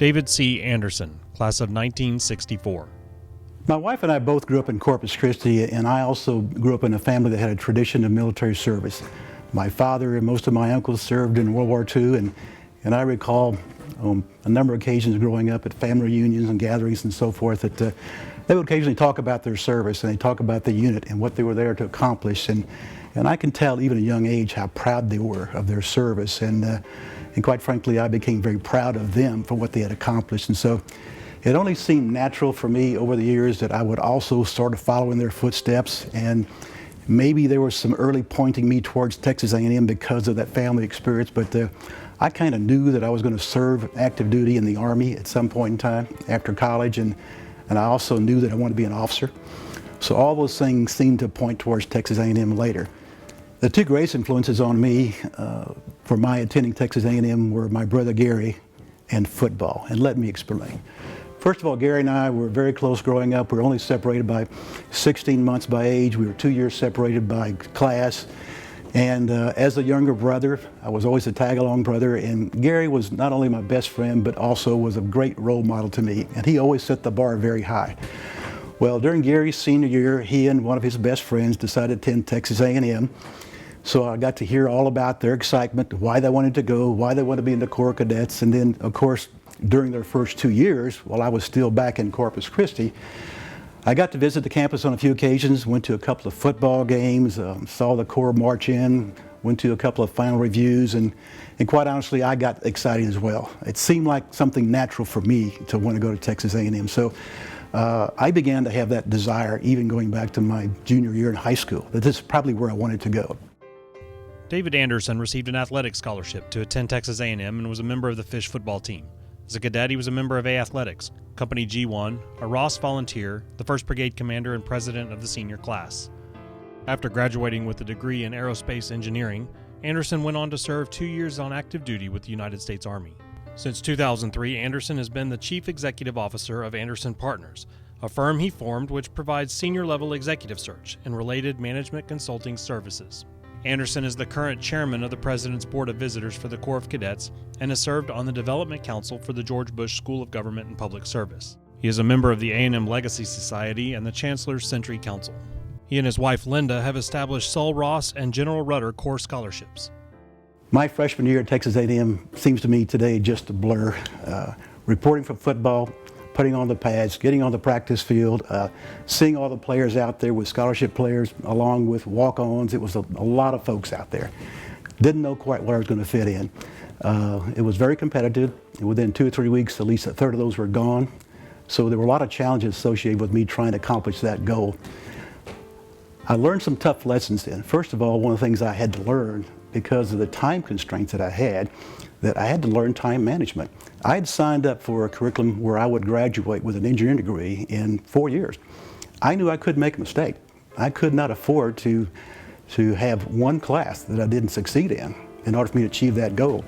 David C. Anderson, class of 1964. My wife and I both grew up in Corpus Christi, and I also grew up in a family that had a tradition of military service. My father and most of my uncles served in World War II, and I recall a number of occasions growing up at family reunions and gatherings and so forth that they would occasionally talk about their service, and they talk about the unit and what they were there to accomplish. And I can tell even at a young age how proud they were of their service. And quite frankly, I became very proud of them for what they had accomplished. And so it only seemed natural for me over the years that I would also sort of follow in their footsteps. And maybe there was some early pointing me towards Texas A&M because of that family experience, but I kind of knew that I was going to serve active duty in the Army at some point in time after college, and I also knew that I wanted to be an officer. So all those things seemed to point towards Texas A&M later. The two greatest influences on me for my attending Texas A&M were my brother Gary and football, and let me explain. First of all, Gary and I were very close growing up. We were only separated by 16 months by age. We were 2 years separated by class. And as a younger brother, I was always a tag-along brother, and Gary was not only my best friend, but also was a great role model to me, and he always set the bar very high. Well, during Gary's senior year, he and one of his best friends decided to attend Texas A&M. So I got to hear all about their excitement, why they wanted to go, why they wanted to be in the Corps of Cadets, and then, of course, during their first 2 years, while I was still back in Corpus Christi, I got to visit the campus on a few occasions, went to a couple of football games, saw the Corps march in, went to a couple of final reviews, and quite honestly, I got excited as well. It seemed like something natural for me to want to go to Texas A&M. So I began to have that desire, even going back to my junior year in high school, that this is probably where I wanted to go. David Anderson received an athletic scholarship to attend Texas A&M and was a member of the Fish football team. As a cadet, he was a member of A Athletics, Company G1, a Ross volunteer, the 1st Brigade commander and president of the senior class. After graduating with a degree in aerospace engineering, Anderson went on to serve 2 years on active duty with the United States Army. Since 2003, Anderson has been the chief executive officer of Anderson Partners, a firm he formed which provides senior-level executive search and related management consulting services. Anderson is the current chairman of the President's Board of Visitors for the Corps of Cadets and has served on the Development Council for the George Bush School of Government and Public Service. He is a member of the A&M Legacy Society and the Chancellor's Century Council. He and his wife Linda have established Sul Ross and General Rudder Corps scholarships. My freshman year at Texas A&M seems to me today just a blur. Reporting from football, putting on the pads, getting on the practice field, seeing all the players out there with scholarship players along with walk-ons. It was a lot of folks out there. Didn't know quite where I was going to fit in. It was very competitive. Within 2 or 3 weeks, at least a third of those were gone. So there were a lot of challenges associated with me trying to accomplish that goal. I learned some tough lessons then. First of all, one of the things I had to learn, because of the time constraints that I had to learn time management. I had signed up for a curriculum where I would graduate with an engineering degree in 4 years. I knew I couldn't make a mistake. I could not afford to have one class that I didn't succeed in order for me to achieve that goal.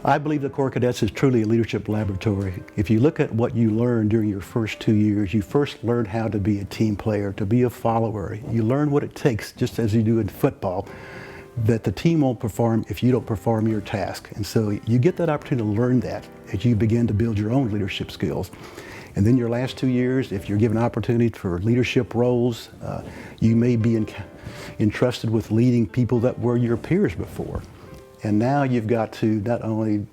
I believe the Corps of Cadets is truly a leadership laboratory. If you look at what you learn during your first 2 years, you first learn how to be a team player, to be a follower. You learn what it takes, just as you do in football, that the team won't perform if you don't perform your task. And so you get that opportunity to learn that as you begin to build your own leadership skills. And then your last 2 years, if you're given opportunity for leadership roles, you may be entrusted with leading people that were your peers before. And now you've got to not only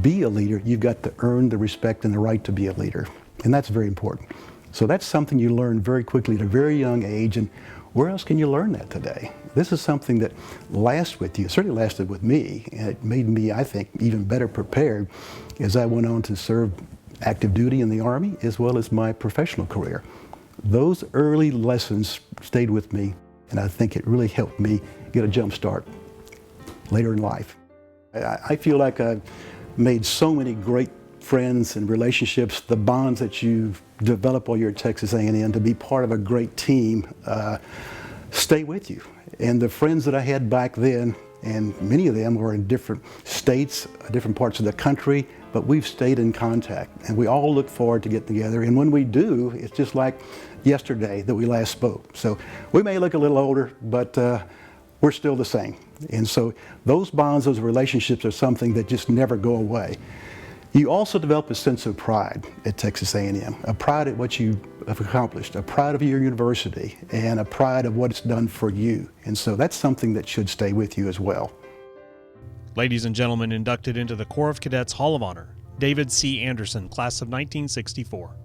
be a leader, you've got to earn the respect and the right to be a leader. And that's very important. So that's something you learn very quickly at a very young age. And where else can you learn that today? This is something that lasts with you. It certainly lasted with me, and it made me, I think, even better prepared as I went on to serve active duty in the Army as well as my professional career. Those early lessons stayed with me, and I think it really helped me get a jump start later in life. I feel like I've made so many great friends and relationships. The bonds that you've developed while you're at Texas A&M to be part of a great team stay with you. And the friends that I had back then, and many of them were in different states, different parts of the country, but we've stayed in contact. And we all look forward to getting together. And when we do, it's just like yesterday that we last spoke. So we may look a little older, but we're still the same. And so those bonds, those relationships are something that just never go away. You also develop a sense of pride at Texas A&M, a pride at what you have accomplished, a pride of your university, and a pride of what it's done for you. And so that's something that should stay with you as well. Ladies and gentlemen, inducted into the Corps of Cadets Hall of Honor, David C. Anderson, class of 1964.